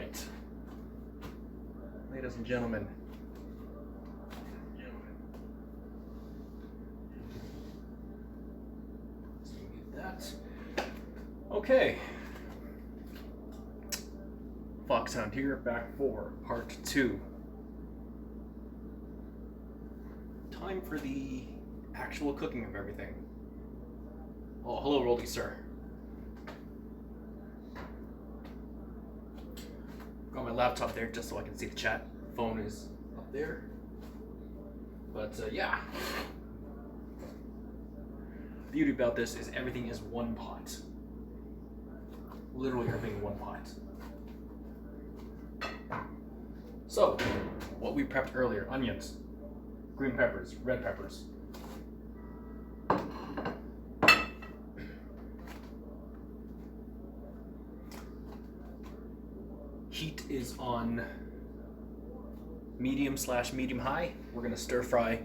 right. Ladies and gentlemen. Let's get that. Okay. Hound here, back for part 2. Time for the actual cooking of everything. Oh, hello, Roldy, sir. Got my laptop there just so I can see the chat. Phone is up there. But yeah. The beauty about this is everything is one pot. Literally everything in one pot. So, what we prepped earlier: onions, green peppers, red peppers. Heat is on medium/medium high. We're gonna stir fry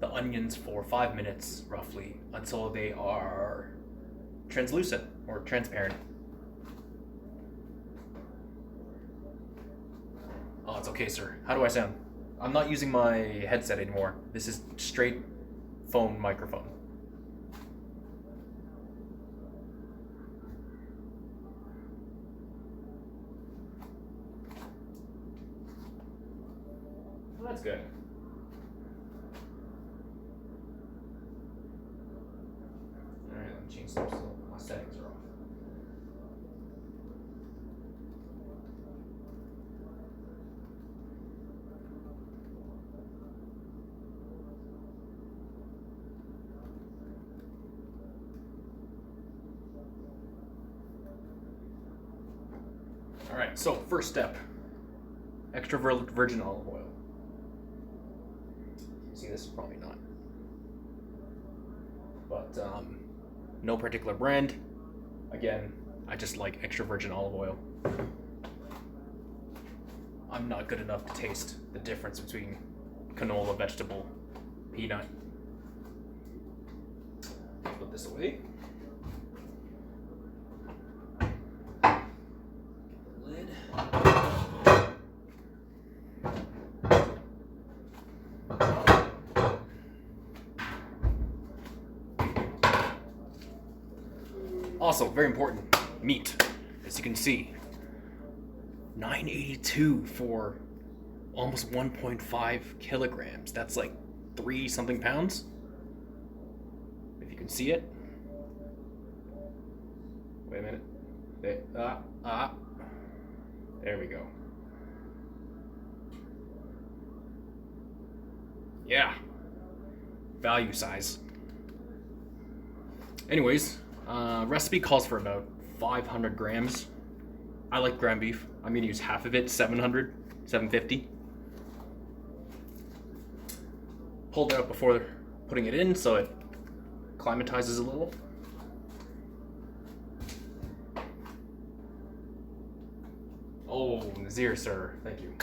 the onions for 5 minutes roughly until they are translucent or transparent. Oh, it's okay, sir. How do I sound? I'm not using my headset anymore. This is straight phone microphone. Well, that's good. Alright, let me change some so my settings are off. Alright, so first step, extra virgin olive oil. See, this is probably not. But no particular brand. Again, I just like extra virgin olive oil. I'm not good enough to taste the difference between canola, vegetable, peanut. Put this away. Also, very important, meat. As you can see, $9.82 for almost 1.5 kilograms. That's like 3-something pounds. If you can see it. Wait a minute. There we go. Yeah. Value size. Anyways, recipe calls for about 500 grams. I like ground beef. I'm gonna use half of it, 700, 750. Pulled it out before putting it in so it acclimatizes a little. Oh, Nazir, sir, thank you.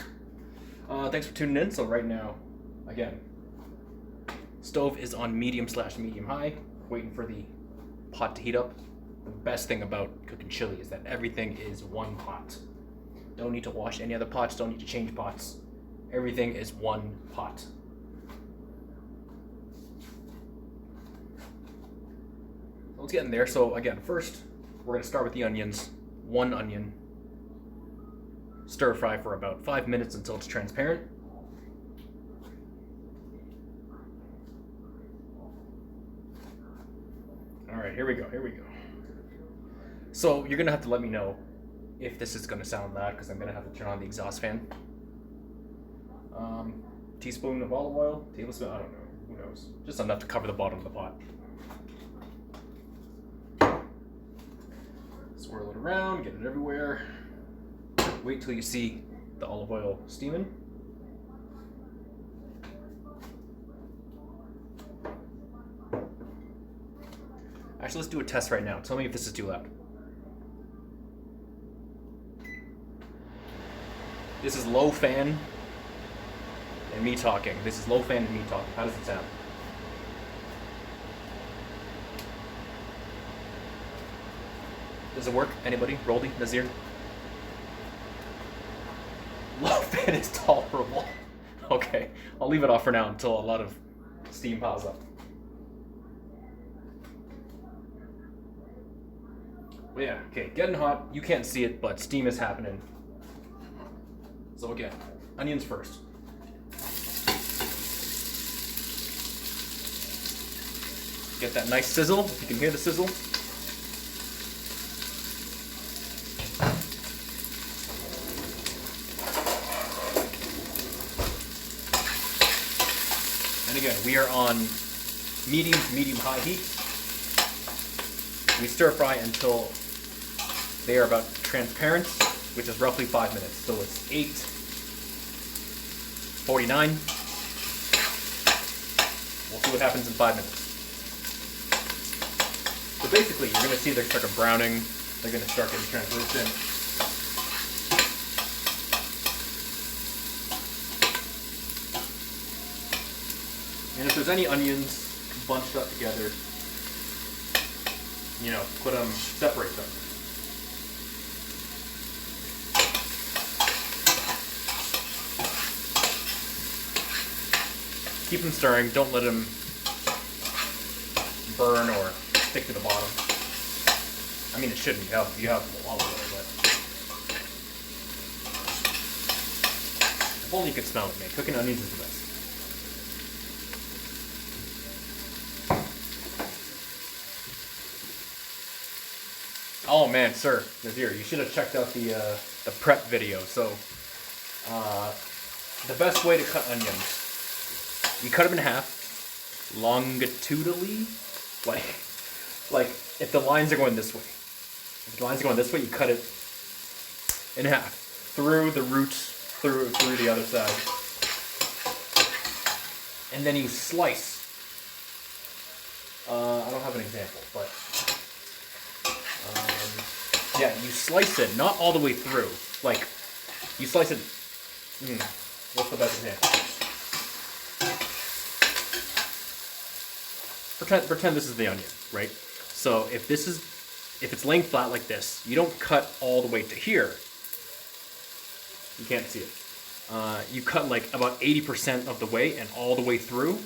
Thanks for tuning in. So right now, again, stove is on medium/medium high, waiting for the pot to heat up. The best thing about cooking chili is that everything is one pot. Don't need to wash any other pots, don't need to change pots. Everything is one pot. So let's get in there. So again, first, we're gonna start with the onions. 1 onion. Stir fry for about 5 minutes until it's transparent. All right, here we go. So you're gonna have to let me know if this is gonna sound loud because I'm gonna have to turn on the exhaust fan. Teaspoon of olive oil, tablespoon, I don't know, who knows. Just enough to cover the bottom of the pot. Swirl it around, get it everywhere. Wait till you see the olive oil steaming. Actually, let's do a test right now. Tell me if this is too loud. This is low fan and me talking. This is low fan and me talking. How does it sound? Does it work? Anybody? Roldy? Nazir? It is tolerable. Okay, I'll leave it off for now until a lot of steam piles up. Well, yeah, okay, getting hot. You can't see it, but steam is happening. So again, onions first. Get that nice sizzle, if you can hear the sizzle. And again, we are on medium to medium-high heat. We stir fry until they are about transparent, which is roughly 5 minutes. So it's 8:49. We'll see what happens in 5 minutes. So basically, you're going to see they're start browning. They're going to start getting translucent. And if there's any onions bunched up together, you know, separate them. Keep them stirring. Don't let them burn or stick to the bottom. I mean, it shouldn't. You have olive oil, but if only you could smell it, man. Cooking onions is the best. Oh man, sir, Nazir, you should have checked out the prep video. So, the best way to cut onions, you cut them in half, longitudinally, like if the lines are going this way. If the lines are going this way, you cut it in half, through the roots, through the other side, and then you slice. I don't have an example, but. Yeah, you slice it, not all the way through. Like, you slice it. What's the best example? Pretend this is the onion, right? So if it's laying flat like this, you don't cut all the way to here. You can't see it. You cut like about 80% of the way and all the way through,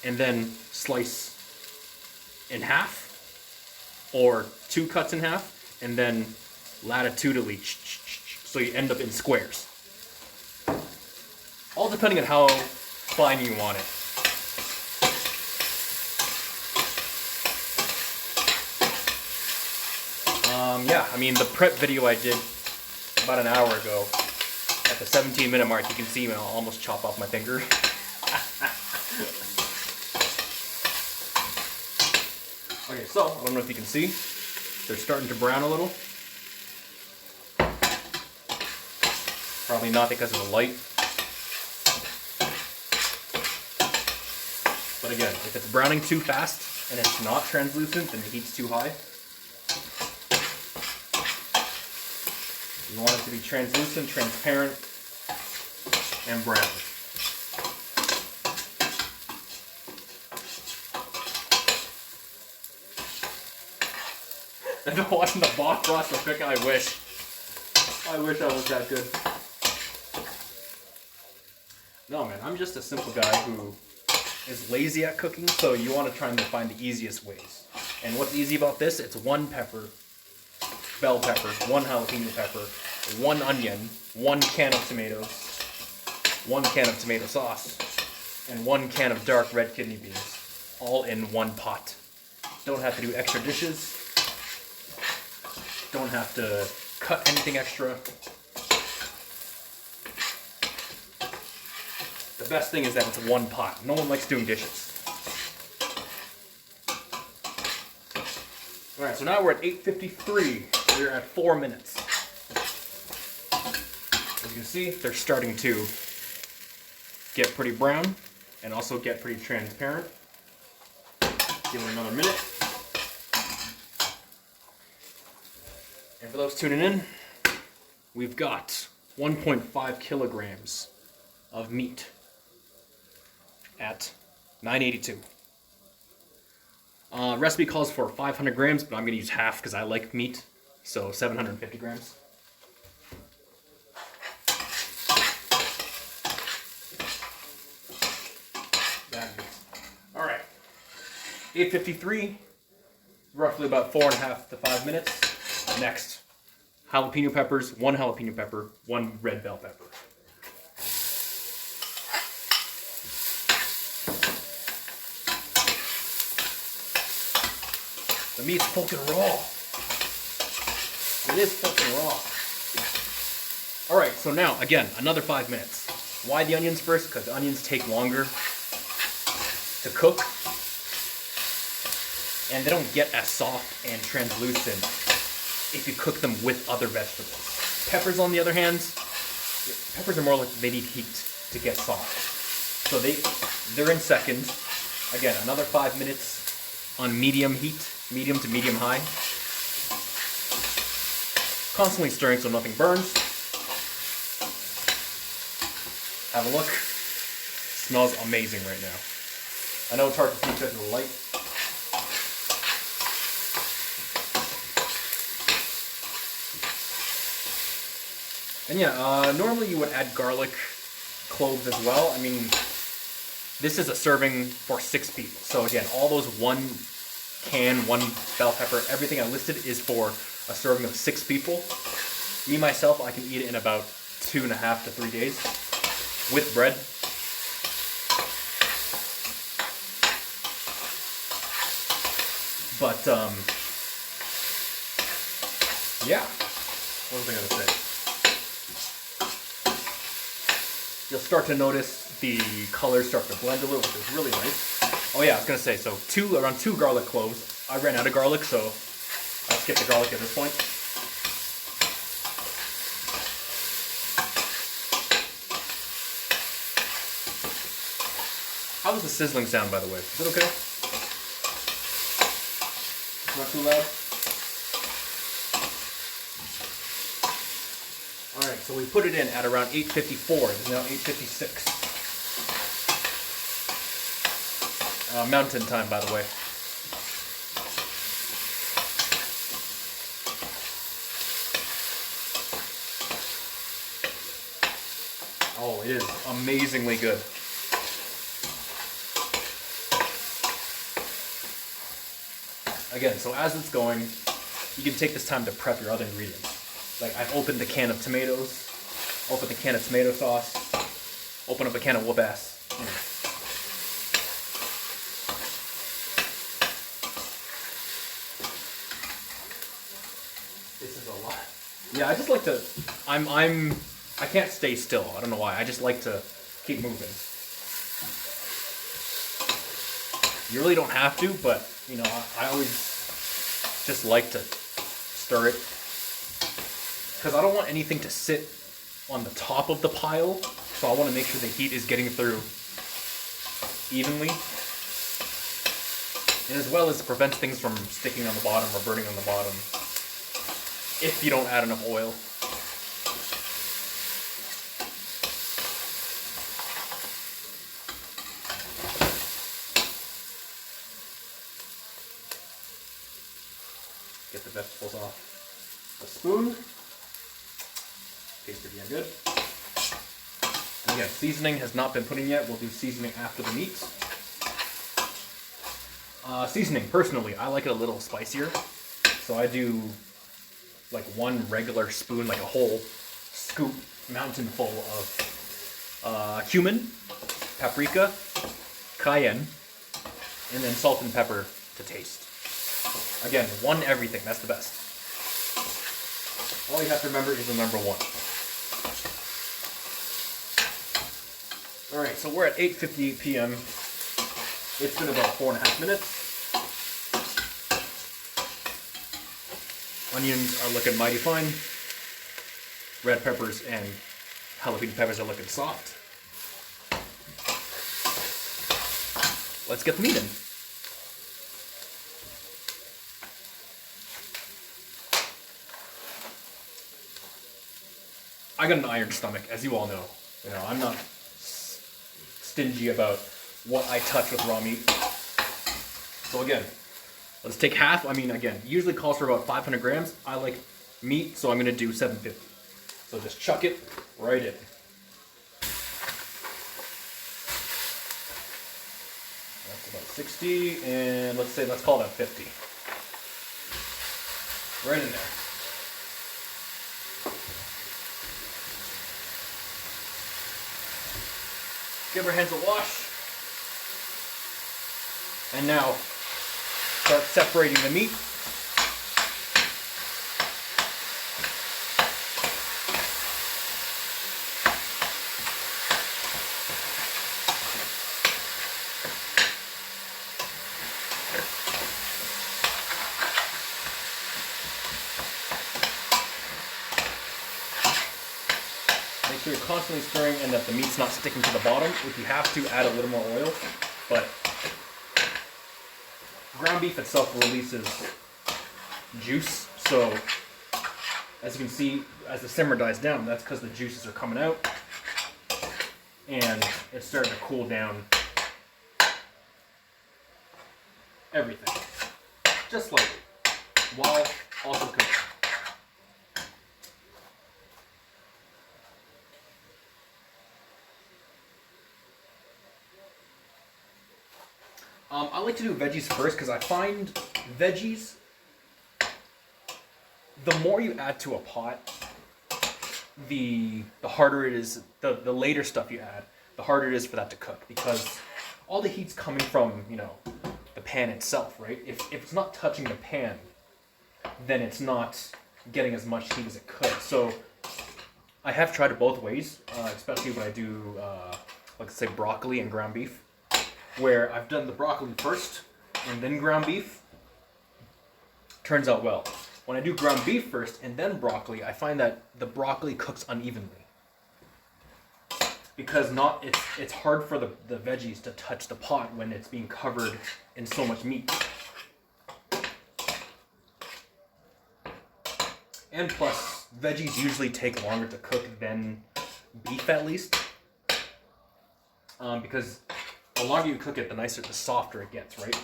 and then slice in half. Or 2 cuts in half, and then latitudinally, so you end up in squares. All depending on how fine you want it. Yeah, I mean, the prep video I did about an hour ago, at the 17-minute mark, you can see me almost chop off my finger. Okay, so, I don't know if you can see, they're starting to brown a little. Probably not because of the light. But again, if it's browning too fast and it's not translucent, then the heat's too high. You want it to be translucent, transparent, and brown. I've been watching the Boss Ross so quick, I wish I was that good. No man, I'm just a simple guy who is lazy at cooking, so you want to try and find the easiest ways. And what's easy about this, it's 1 pepper, bell pepper, 1 jalapeno pepper, 1 onion, 1 can of tomatoes, 1 can of tomato sauce, and 1 can of dark red kidney beans, all in 1 pot. Don't have to do extra dishes. Don't have to cut anything extra. The best thing is that it's 1 pot. No one likes doing dishes. Alright, so now we're at 8:53. We're at 4 minutes. As you can see, they're starting to get pretty brown and also get pretty transparent. Give it another minute. And for those tuning in, we've got 1.5 kilograms of meat at 982. Recipe calls for 500 grams, but I'm going to use half because I like meat, so 750 grams. 8:53, roughly about 4.5 to 5 minutes. Next, jalapeno peppers, 1 jalapeno pepper, 1 red bell pepper. The meat's fucking raw. It is fucking raw. Alright, so now, again, another 5 minutes. Why the onions first? Because the onions take longer to cook. And they don't get as soft and translucent if you cook them with other vegetables. Peppers, on the other hand, peppers are more like they need heat to get soft. So they're in second. Again, another 5 minutes on medium heat, medium to medium high. Constantly stirring so nothing burns. Have a look. Smells amazing right now. I know it's hard to see because of the light. And yeah, normally you would add garlic cloves as well. I mean, this is a serving for 6 people. So again, all those 1 can, 1 bell pepper, everything I listed is for a serving of 6 people. Me, myself, I can eat it in about 2.5 to 3 days with bread. But, yeah. What was I going to say? You'll start to notice the colors start to blend a little, which is really nice. Oh yeah, I was gonna say, so around 2 garlic cloves. I ran out of garlic, so I'll skip the garlic at this point. How does the sizzling sound, by the way? Is it okay? Not too loud? Alright, so we put it in at around 8:54. It is now 8:56. Mountain time, by the way. Oh, it is amazingly good. Again, so as it's going, you can take this time to prep your other ingredients. Like, I've opened a can of tomatoes, opened a can of tomato sauce, opened up a can of whoop-ass. This is a lot. Yeah, I just like to, I can't stay still. I don't know why. I just like to keep moving. You really don't have to, but, you know, I always just like to stir it. Because I don't want anything to sit on the top of the pile, so I want to make sure the heat is getting through evenly. And as well as prevents things from sticking on the bottom or burning on the bottom if you don't add enough oil. Get the vegetables off the spoon. Tastes pretty good. And again, seasoning has not been put in yet. We'll do seasoning after the meat. Seasoning, personally, I like it a little spicier. So I do like 1 regular spoon, like a whole scoop, mountain full of cumin, paprika, cayenne, and then salt and pepper to taste. Again, 1 everything, that's the best. All you have to remember is the number 1. Alright, so we're at 8:58 p.m. It's been about 4.5 minutes. Onions are looking mighty fine. Red peppers and jalapeno peppers are looking soft. Let's get the meat in. I got an iron stomach, as you all know. You know, I'm not stingy about what I touch with raw meat. So again, let's take half. I mean, again, usually calls for about 500 grams. I like meat, so I'm going to do 750. So just chuck it right in. That's about 60, and let's call that 50. Right in there. Give our hands a wash. And now start separating the meat. Make sure you're constantly stirring and that the meat's not sticking to the bottom. If you have to, add a little more oil, but ground beef itself releases juice, so as you can see, as the simmer dies down, that's because the juices are coming out and it's starting to cool down everything, just slightly, while also cooking. I like to do veggies first because I find veggies, the more you add to a pot, the harder it is, the later stuff you add, the harder it is for that to cook, because all the heat's coming from, you know, the pan itself, right? If it's not touching the pan, then it's not getting as much heat as it could. So I have tried it both ways, especially when I do, like say, broccoli and ground beef, where I've done the broccoli first and then ground beef. Turns out well. When I do ground beef first and then broccoli, I find that the broccoli cooks unevenly. Because it's hard for the veggies to touch the pot when it's being covered in so much meat. And plus, veggies usually take longer to cook than beef, at least. Because the longer you cook it, the nicer, the softer it gets, right?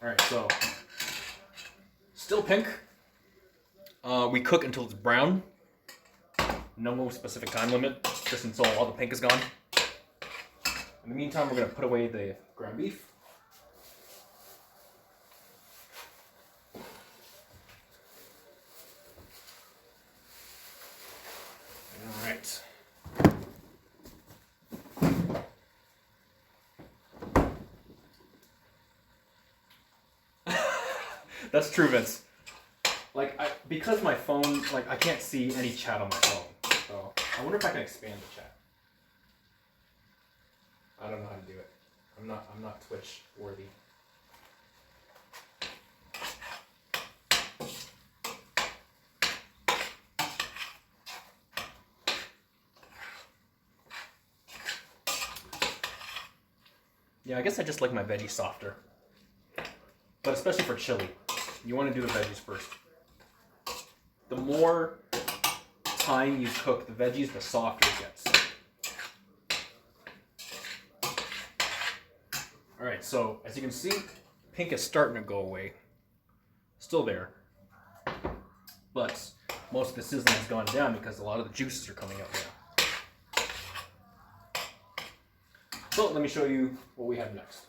Alright, so still pink. We cook until it's brown. No specific time limit, just until all the pink is gone. In the meantime, we're going to put away the ground beef. Alright. That's true, Vince. Like, because my phone, like, I can't see any chat on my phone. So, I wonder if I can expand the chat. I don't know how to do it. I'm not Twitch worthy. Yeah, I guess I just like my veggies softer. But especially for chili, you want to do the veggies first. The more time you cook the veggies, the softer it gets. Alright, so as you can see, pink is starting to go away. Still there. But most of the sizzling has gone down because a lot of the juices are coming out now. So let me show you what we have next.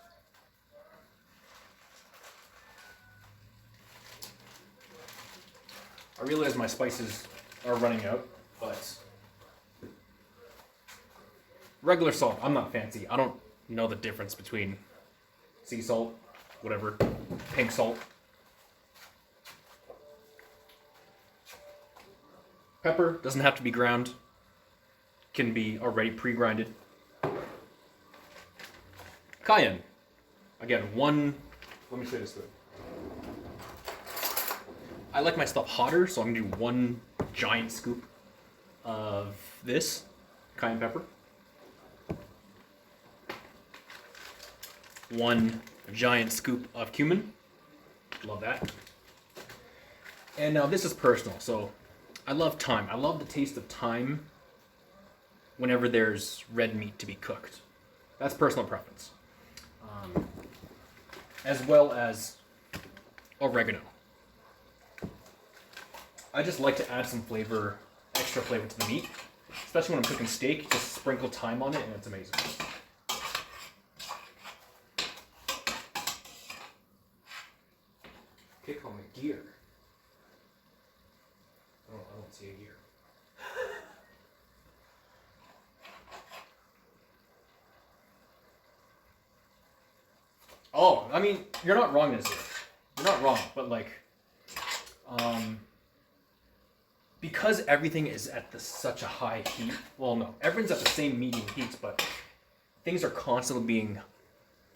I realize my spices are running out, but regular salt, I'm not fancy. I don't know the difference between sea salt, whatever, pink salt. Pepper doesn't have to be ground, can be already pre-grinded. Cayenne, again, let me show you this food. I like my stuff hotter, so I'm gonna do 1 giant scoop of this cayenne pepper. 1 giant scoop of cumin. Love that. And now this is personal, so I love thyme. I love the taste of thyme whenever there's red meat to be cooked. That's personal preference. As well as oregano. I just like to add some extra flavor to the meat, especially when I'm cooking steak. Just sprinkle thyme on it, and it's amazing. Kick on the gear. Oh, I don't see a gear. Oh, I mean, you're not wrong, Nazir. You're not wrong, but like, because everything is at such a high heat. Well, no, everything's at the same medium heats, but things are constantly being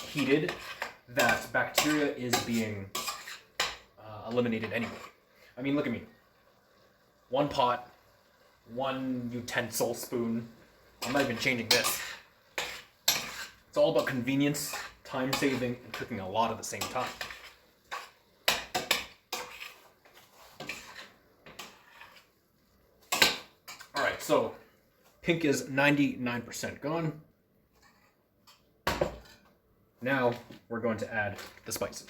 heated. That bacteria is being eliminated anyway. I mean, look at me. One pot, one utensil, spoon. I'm not even changing this. It's all about convenience, time saving, and cooking a lot at the same time. Alright, so pink is 99% gone. Now we're going to add the spices.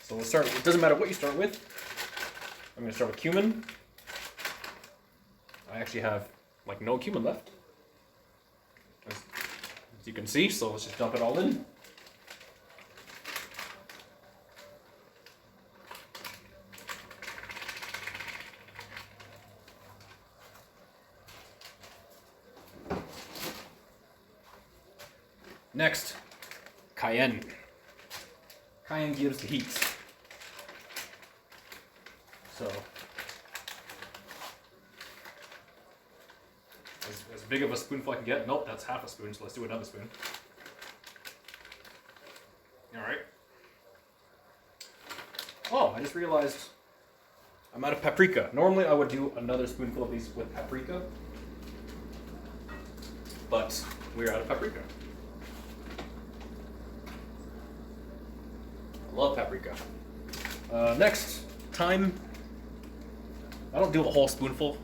So we'll start, it doesn't matter what you start with. I'm going to start with cumin. I actually have like no cumin left, as you can see, so let's just dump it all in. Next, cayenne. Cayenne gives the heat. So, as big of a spoonful I can get. Nope, that's half a spoon, so let's do another spoon. Alright. Oh, I just realized I'm out of paprika. Normally I would do another spoonful of these with paprika, but we're out of paprika. I love paprika. Next, thyme. I don't do a whole spoonful.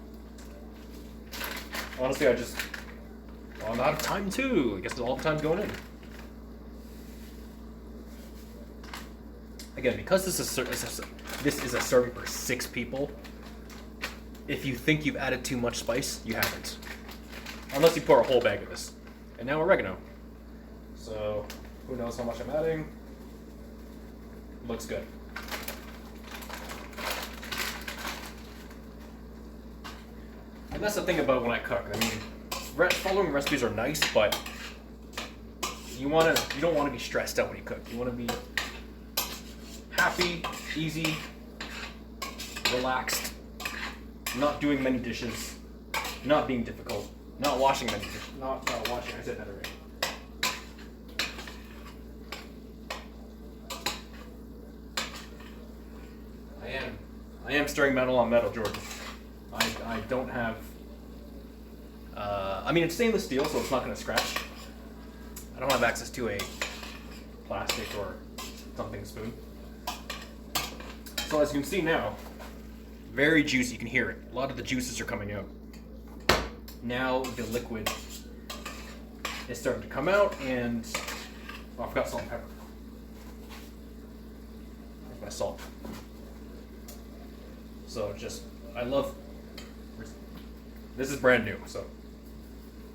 Honestly, I'm out of time too. I guess all the time's going in. Again, because this is a serving for 6 people, if you think you've added too much spice, you haven't. Unless you pour a whole bag of this. And now oregano. So, who knows how much I'm adding? Looks good. And that's the thing about when I cook. I mean, following recipes are nice, but you don't want to be stressed out when you cook. You want to be happy, easy, relaxed, not doing many dishes, not being difficult, not washing many dishes, not washing. I said that already. I am stirring metal on metal, Jordan. I don't have. I mean, it's stainless steel, so it's not going to scratch. I don't have access to a plastic or something spoon. So as you can see now, very juicy. You can hear it. A lot of the juices are coming out. Now the liquid is starting to come out, and oh, I forgot salt and pepper. Where's my salt? So I love. This is brand new, so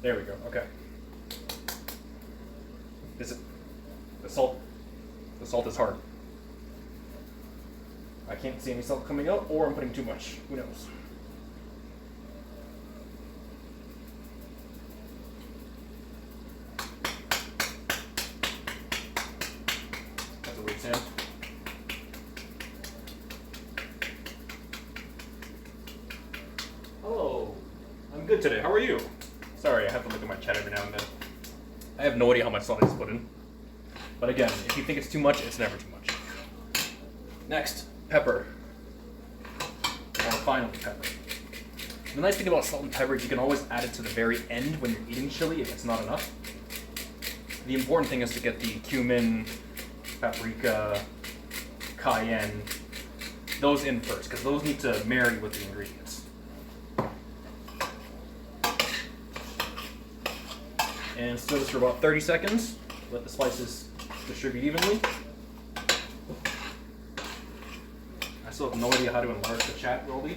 there we go. Okay. The salt is hard. I can't see any salt coming out, or I'm putting too much. Who knows? That's a weird sound. Hello. I'm good today. How are you? Sorry, I have to look at my chat every now and then. I have no idea how much salt I just put in. But again, if you think it's too much, it's never too much. Next, pepper. Or finally, pepper. The nice thing about salt and pepper is you can always add it to the very end when you're eating chili if it's not enough. The important thing is to get the cumin, paprika, cayenne, those in first, because those need to marry with the ingredients. And stir this for about 30 seconds. Let the spices distribute evenly. I still have no idea how to enlarge the chat, Roldy.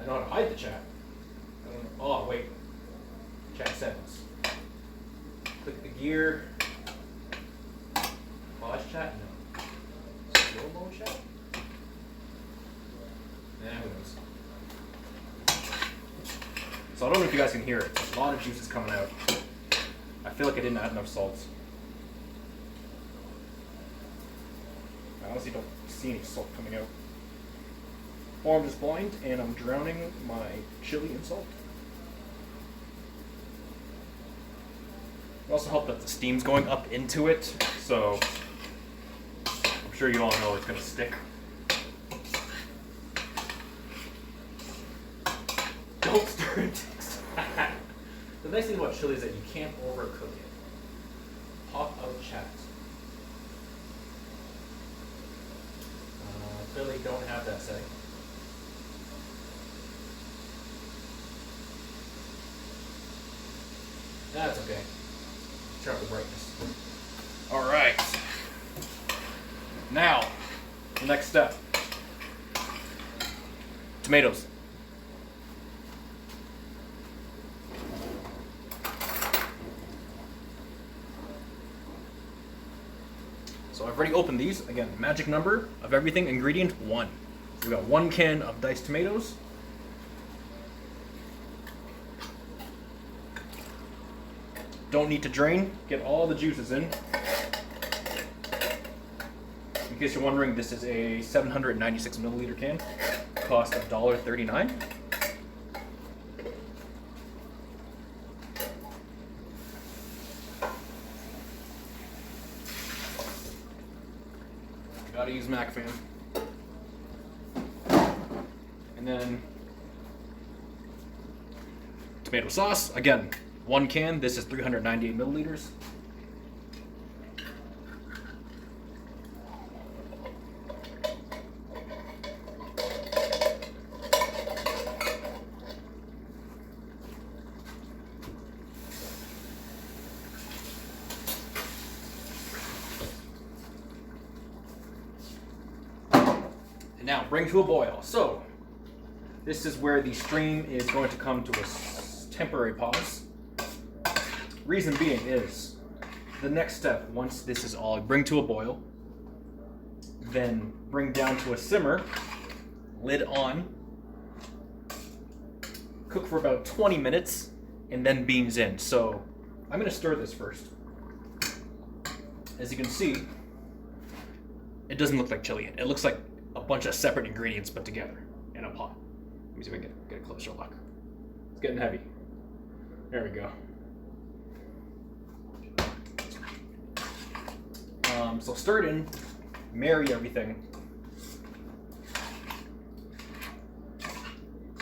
I know how to hide the chat. Oh, wait. Chat settings. Click the gear. chat? No. Slow-mo chat? Nah, who knows? So I don't know if you guys can hear it. A lot of juices coming out. I feel like I didn't add enough salt. I honestly don't see any salt coming out. Or I'm just blind and I'm drowning my chili in salt. It also helped that the steam's going up into it, so I'm sure you all know it's going to stick. Don't stir it. The nice thing about chili is that you can't overcook it. Pop out chat. Clearly don't have that setting. That's okay. Turn up the brightness. Alright. Now, the next step. Tomatoes. So I've already opened these. Again, magic number of everything, ingredient 1. So we got 1 can of diced tomatoes. Don't need to drain. Get all the juices in. In case you're wondering, this is a 796 milliliter can. Cost $1.39. Gotta use Mac fan. And then tomato sauce. Again, 1 can. This is 398 milliliters. And now bring to a boil. So this is where the stream is going to come to a temporary pause. Reason being is the next step, once this is all, bring to a boil, then bring down to a simmer, lid on, cook for about 20 minutes, and then beans in. So I'm going to stir this first. As you can see, it doesn't look like chili. It looks like a bunch of separate ingredients put together in a pot. Let me see if I can get a closer look. It's getting heavy. There we go. So stir it in, marry everything,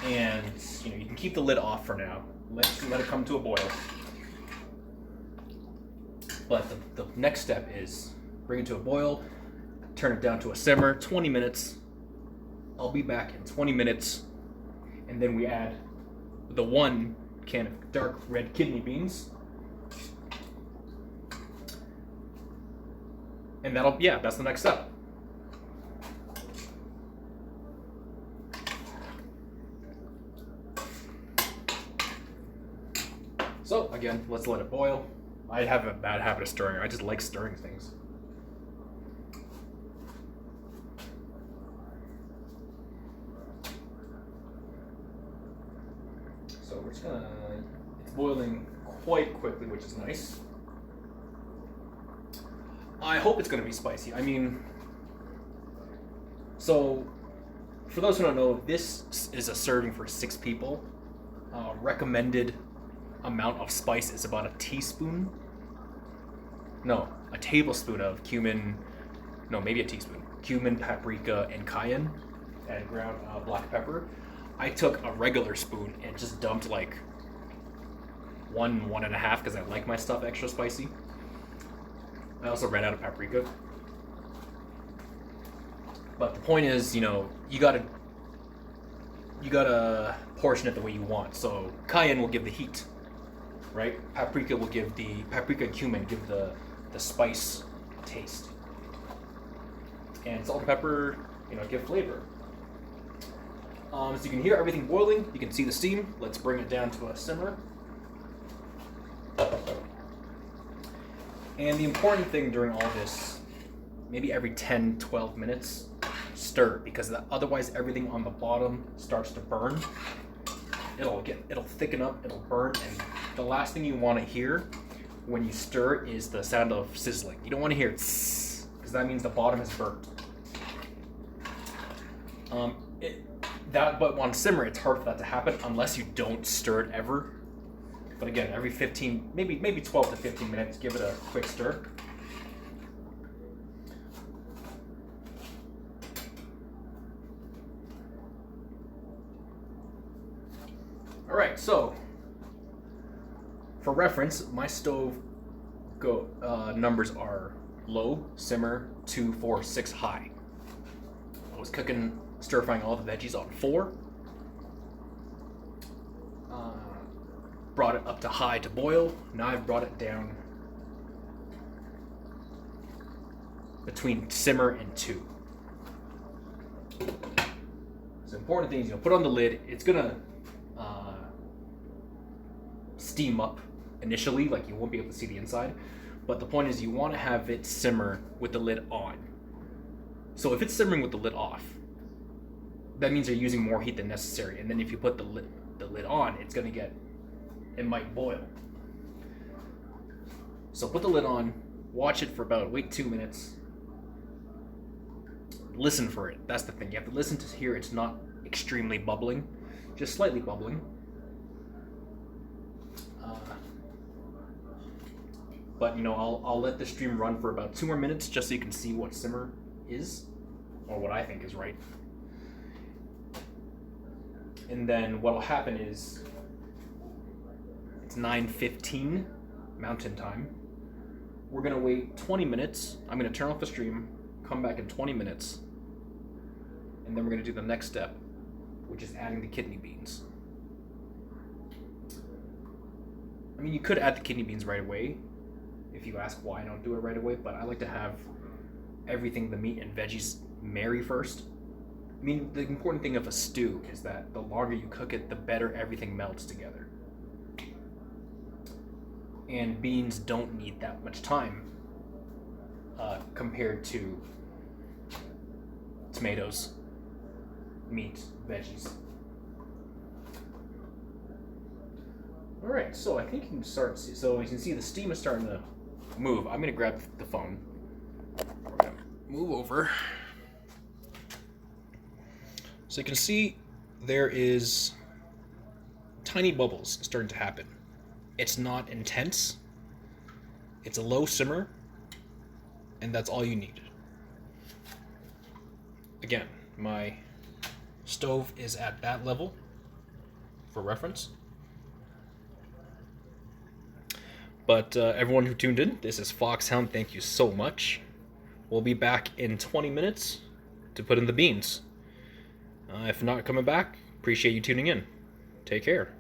and you can keep the lid off for now. Let it come to a boil. But the next step is bring it to a boil, turn it down to a simmer, 20 minutes. I'll be back in 20 minutes, and then we add the 1 can of dark red kidney beans. And that's the next step. So again, let's let it boil. I have a bad habit of stirring. I just like stirring things. So we're just gonna, it's boiling quite quickly, which is nice. I hope it's going to be spicy. I mean, so for those who don't know, this is a serving for 6 people. Recommended amount of spice is about a tablespoon of cumin, no, maybe a teaspoon, cumin, paprika, and cayenne, and ground black pepper. I took a regular spoon and just dumped like 1.5 because I like my stuff extra spicy. I also ran out of paprika. But the point is, you gotta portion it the way you want. So cayenne will give the heat, right? Paprika and cumin give the spice taste. And salt and pepper, give flavor. So you can hear everything boiling. You can see the steam. Let's bring it down to a simmer. And the important thing during all this maybe every 10, 12 minutes, stir, because otherwise everything on the bottom starts to burn. It'll thicken up, it'll burn, and the last thing you want to hear when you stir is the sound of sizzling. You don't want to hear tss, because that means the bottom is burnt. But on simmer, it's hard for that to happen unless you don't stir it ever. But again, every 15, maybe 12 to 15 minutes, give it a quick stir. All right, so for reference, my stove numbers are low, simmer, 2, 4, 6 high. I was cooking, stir-frying all the veggies on 4. Brought it up to high to boil. Now I've brought it down between simmer and 2. So the important thing is, put on the lid. It's gonna steam up initially, like you won't be able to see the inside. But the point is, you want to have it simmer with the lid on. So if it's simmering with the lid off, that means you're using more heat than necessary. And then if you put the lid on, it might boil. So put the lid on, watch it for wait 2 minutes. Listen for it. That's the thing. You have to listen to hear it's not extremely bubbling, just slightly bubbling. But I'll let the stream run for about 2 more minutes just so you can see what simmer is, or what I think is right. And then what'll happen is, it's 9:15 Mountain Time. We're gonna wait 20 minutes. I'm gonna turn off the stream, come back in 20 minutes, and then we're gonna do the next step, which is adding the kidney beans. I mean, you could add the kidney beans right away, if you ask why I don't do it right away, but I like to have everything, the meat and veggies, marry first. I mean, the important thing of a stew is that the longer you cook it, the better everything melts together. And beans don't need that much time compared to tomatoes, meat, veggies. All right, so I think you can start. So you can see the steam is starting to move. I'm gonna grab the phone. We're gonna move over. So you can see there is tiny bubbles starting to happen. It's not intense. It's a low simmer, and that's all you need. Again, my stove is at that level for reference. But everyone who tuned in, this is Hound. Thank you so much. We'll be back in 20 minutes to put in the beans. If not coming back, appreciate you tuning in. Take care.